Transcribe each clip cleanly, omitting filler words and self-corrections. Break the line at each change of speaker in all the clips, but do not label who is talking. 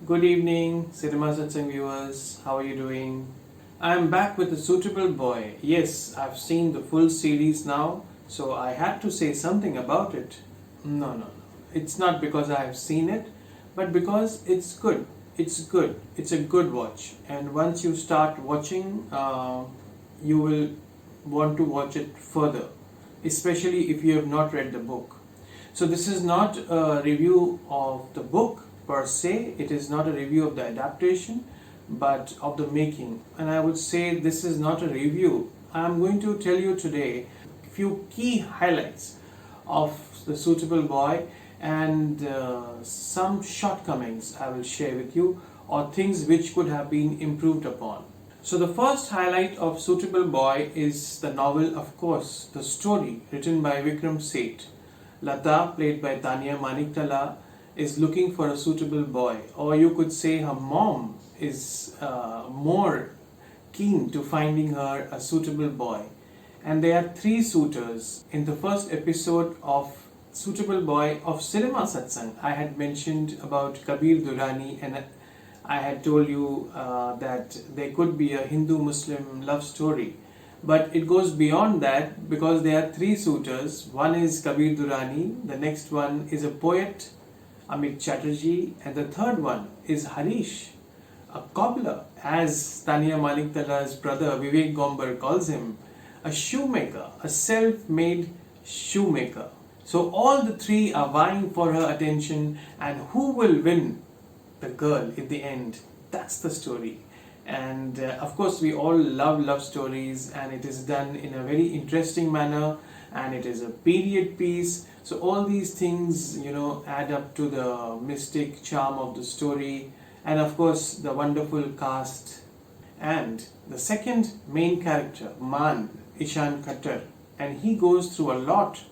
Good evening, Cinema Satsang viewers. How are you doing? I am back with a suitable boy. Yes, I've seen the full series now, so I had to say something about it. No. It's not because I have seen it, but because it's good. It's good. It's a good watch. And once you start watching, you will want to watch it further, especially if you have not read the book. So this is not a review of the book per se, it is not a review of the adaptation, but of the making. And I would say this is not a review. I am going to tell you today a few key highlights of The Suitable Boy and some shortcomings I will share with you, or things which could have been improved upon. So the first highlight of Suitable Boy is the novel, of course, the story written by VIKRAM. Lata, played by Tanya Maniktala, is looking for a suitable boy, or you could say her mom is more keen to finding her a suitable boy. And there are three suitors. In the first episode of Suitable Boy of Cinema Satsang, I had mentioned about Kabir Durrani, and I had told you that there could be a Hindu-Muslim love story. But it goes beyond that, because there are three suitors. One is Kabir Durrani, the next one is a poet, Amit Chatterjee, and the third one is Hareesh, a cobbler, as Tanya Maniktala's brother Vivek Gomber calls him, a shoemaker, a self-made shoemaker. So all the three are vying for her attention, and who will win the girl in the end? That's the story. And of course we all love love stories, and it is done in a very interesting manner, and it is a period piece. So all these things, add up to the mystic charm of the story, and of course the wonderful cast. And the second main character, Man, Ishan Khattar, and he goes through a lot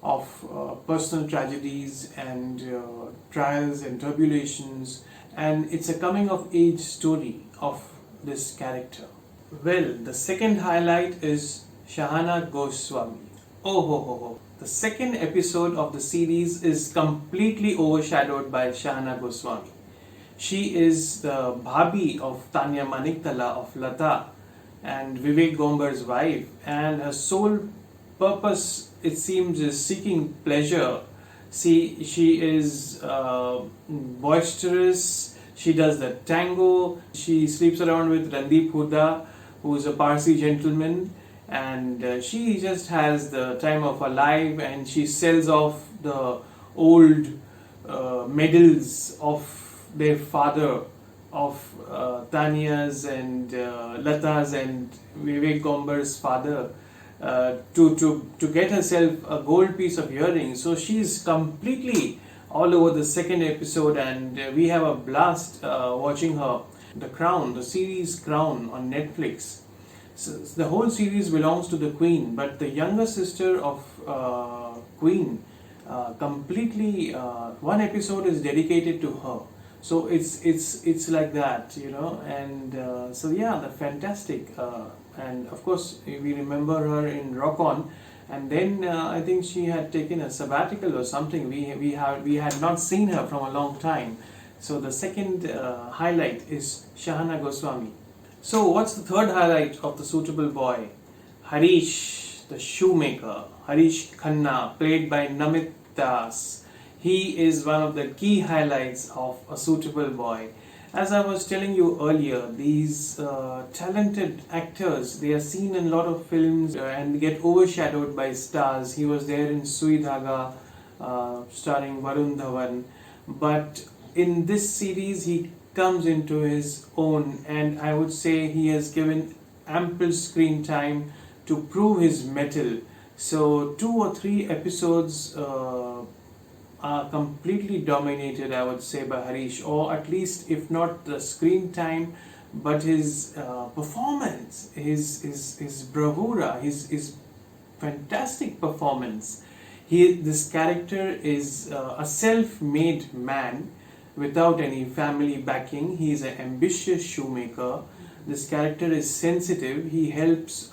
of personal tragedies and trials and tribulations, and it's a coming of age story of this character. Well, the second highlight is Swahana Goswami. Oh. The second episode of the series is completely overshadowed by Swahana Goswami. She is the bhabhi of Tanya Maniktala, of Lata, and Vivek Gomber's wife, and her sole purpose, it seems, is seeking pleasure. See, she is boisterous, she does the tango, she sleeps around with Randeep Huda, who is a Parsi gentleman, and she just has the time of her life, and she sells off the old medals of their father, of Tanya's and Lata's and Vivek Gomber's father, to get herself a gold piece of earring. So she is completely all over the second episode, and we have a blast watching her. The Crown, the series Crown on Netflix. So the whole series belongs to the Queen, but the younger sister of Queen, completely one episode is dedicated to her. So it's like that, and so yeah, the fantastic, and of course we remember her in Rock On, and then I think she had taken a sabbatical or something. We had not seen her from a long time. So the second highlight is Swahana Goswami. So what's the third highlight of The Suitable Boy? Hareesh, the shoemaker. Hareesh Khanna, played by Namit. He is one of the key highlights of A Suitable Boy. As I was telling you earlier, these talented actors, they are seen in a lot of films and get overshadowed by stars. He was there in Sui Dhaga, starring Varun Dhawan. But in this series, he comes into his own, and I would say he has given ample screen time to prove his mettle. So 2 or 3 episodes are completely dominated, I would say, by Hareesh, or at least if not the screen time, but his performance, his bravura, his fantastic performance. This character is a self-made man without any family backing. He is an ambitious shoemaker. This character is sensitive. He helps.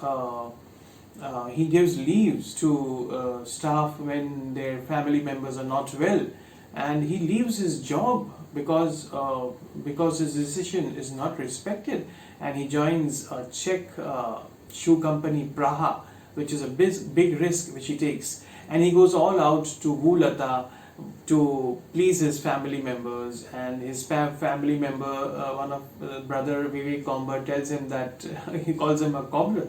He gives leaves to staff when their family members are not well, and he leaves his job because his decision is not respected, and he joins a Czech shoe company Praha, which is a big risk which he takes, and he goes all out to woo Lata to please his family members. And his family member, one of brother VIKRAM, tells him that he calls him a cobbler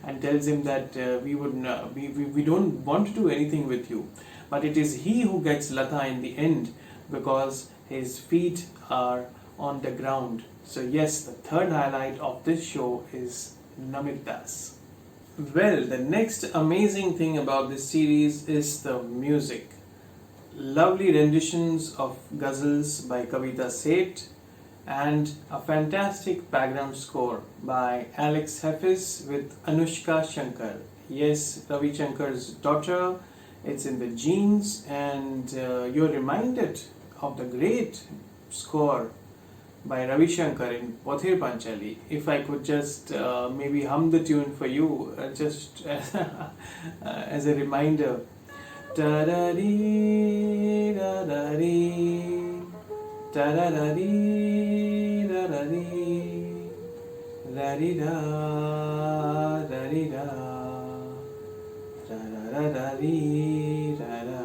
and tells him that we don't want to do anything with you, but it is he who gets Lata in the end because his feet are on the ground. So yes, the third highlight of this show is Namit. Well, the next amazing thing about this series is the music. Lovely renditions of ghazals by Kavita Seth and a fantastic background score by Alex Hafiz with Anushka Shankar. Yes, Ravi Shankar's daughter. It's in the genes, and you're reminded of the great score by Ravi Shankar in Pothir Panchali. If I could just maybe hum the tune for you, just as a reminder. Da-da-dee, da-da-dee, da-da-da-dee, da-da-dee, da-dee-da, da-dee-da, da-da-da-dee, da-da,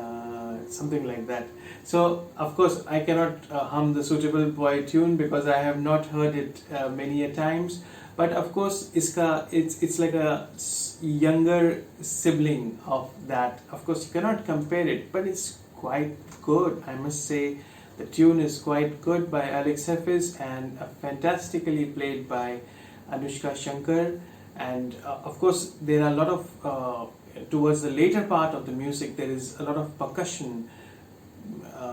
something like that. So, of course, I cannot hum the Suitable Boy tune because I have not heard it many a times. But of course, it's like a younger sibling of that. Of course, you cannot compare it, but it's quite good. I must say, the tune is quite good by Alex Hafiz and fantastically played by Anushka Shankar. And of course, there are a lot of towards the later part of the music, there is a lot of percussion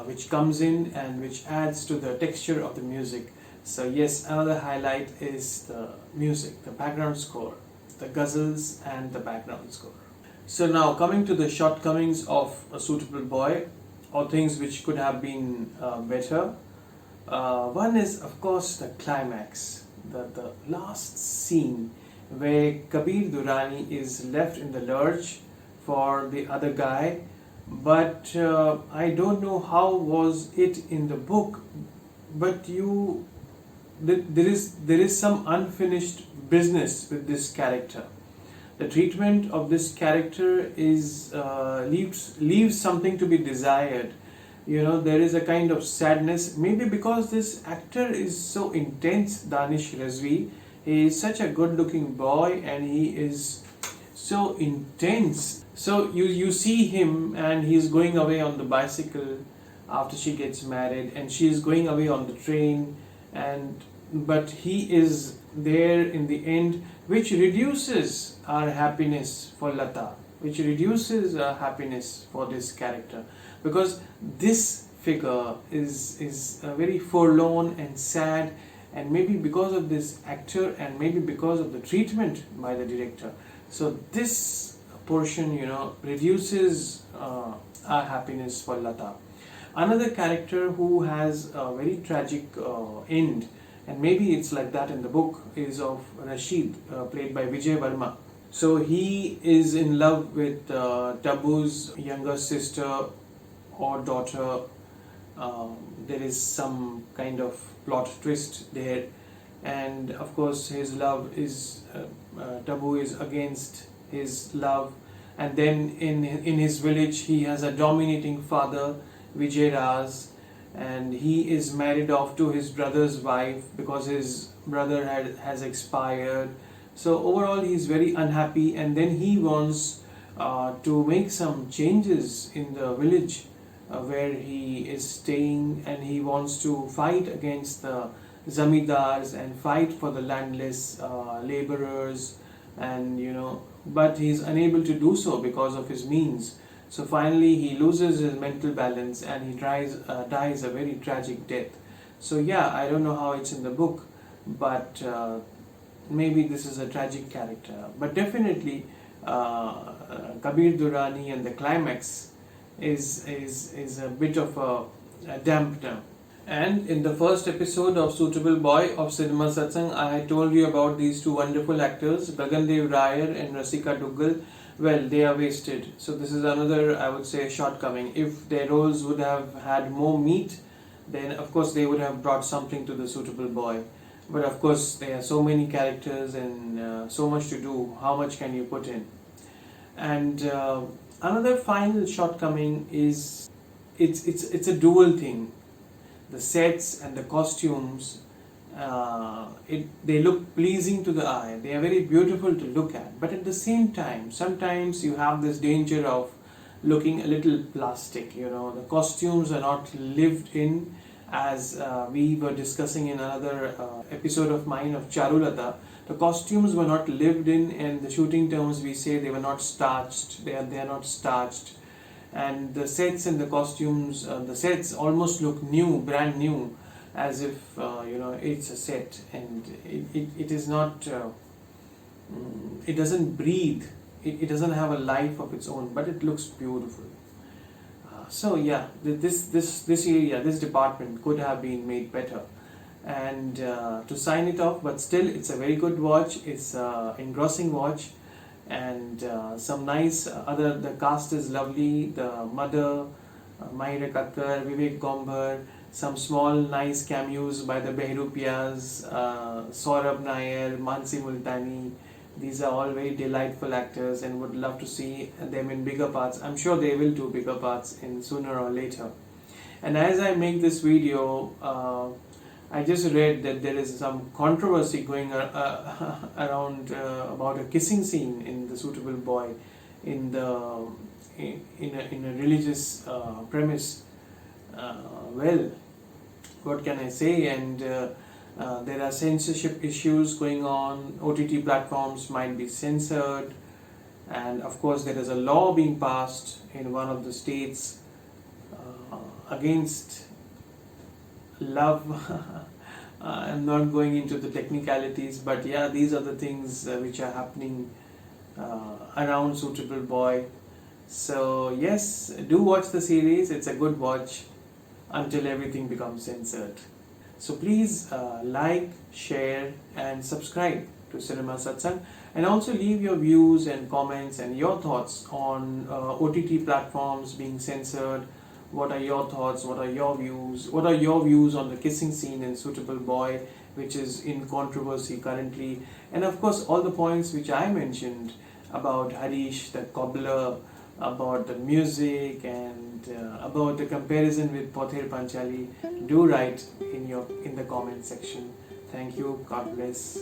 which comes in and which adds to the texture of the music. So yes, another highlight is the music, the background score, the ghazals and the background score. So now coming to the shortcomings of A Suitable Boy, or things which could have been better. One is of course the climax, the last scene where Kabir Durrani is left in the lurch for the other guy. But I don't know how was it in the book, but there is some unfinished business with this character. The treatment of this character is leaves something to be desired. You know, there is a kind of sadness, maybe because this actor is so intense, Danish Razvi. He is such a good-looking boy and he is so intense. So you see him and he is going away on the bicycle after she gets married, and she is going away on the train, but he is there in the end, which reduces our happiness for Lata, which reduces our happiness for this character, because this figure is very forlorn and sad, and maybe because of this actor and maybe because of the treatment by the director. So this portion, reduces our happiness for Lata. Another character who has a very tragic end, and maybe it's like that in the book, is of Rashid, played by Vijay Verma. So he is in love with Tabu's younger sister or daughter. There is some kind of plot twist there, and of course his love is Tabu is against his love, and then in his village he has a dominating father, Vijay Raz, and he is married off to his brother's wife because his brother has expired. So overall he is very unhappy, and then he wants to make some changes in the village where he is staying, and he wants to fight against the zamidars and fight for the landless laborers, and but he is unable to do so because of his means. So finally he loses his mental balance and he dies a very tragic death. So yeah, I don't know how it's in the book, but maybe this is a tragic character. But definitely Kabir Durrani and the climax is a bit of a dampener. And in the first episode of Suitable Boy of Cinema Satsang, I had told you about these two wonderful actors, Gagandev Raier and Rasika Duggal. Well, they are wasted. So this is another, I would say, shortcoming. If their roles would have had more meat, then of course they would have brought something to the suitable boy. But of course there are so many characters and so much to do. How much can you put in? And another final shortcoming is it's a dual thing. The sets and the costumes, they look pleasing to the eye. They are very beautiful to look at. But at the same time, sometimes you have this danger of looking a little plastic. The costumes are not lived in, as we were discussing in another episode of mine of Charulata. The costumes were not lived in, and the shooting terms we say they were not starched. They are not starched, and the sets and the costumes, the sets almost look new, brand new, as if it's a set, and it is not. It doesn't breathe. It doesn't have a life of its own, but it looks beautiful. So yeah, this area, this department could have been made better. And to sign it off, but still it's a very good watch. It's an engrossing watch, and some nice the cast is lovely. The mother, Mira Nair, Vivek Gombar, some small nice cameos by the Behrupiyas, Saurabh Nair, Mansi Multani. These are all very delightful actors, and would love to see them in bigger parts. I'm sure they will do bigger parts in sooner or later. And as I make this video, I just read that there is some controversy going around about a kissing scene in The Suitable Boy in a religious premise. Well, what can I say? And there are censorship issues going on. OTT platforms might be censored, and of course there is a law being passed in one of the states against love. I'm not going into the technicalities, but yeah, these are the things which are happening around Suitable Boy. So yes, do watch the series. It's a good watch until everything becomes censored. So please like, share and subscribe to Cinema Satsang, and also leave your views and comments and your thoughts on OTT platforms being censored. What are your thoughts? What are your views? What are your views on the kissing scene in Suitable Boy, which is in controversy currently? And of course, all the points which I mentioned about Hareesh, the cobbler, about the music, and about the comparison with Pother Panchali, do write in the comment section. Thank you. God bless.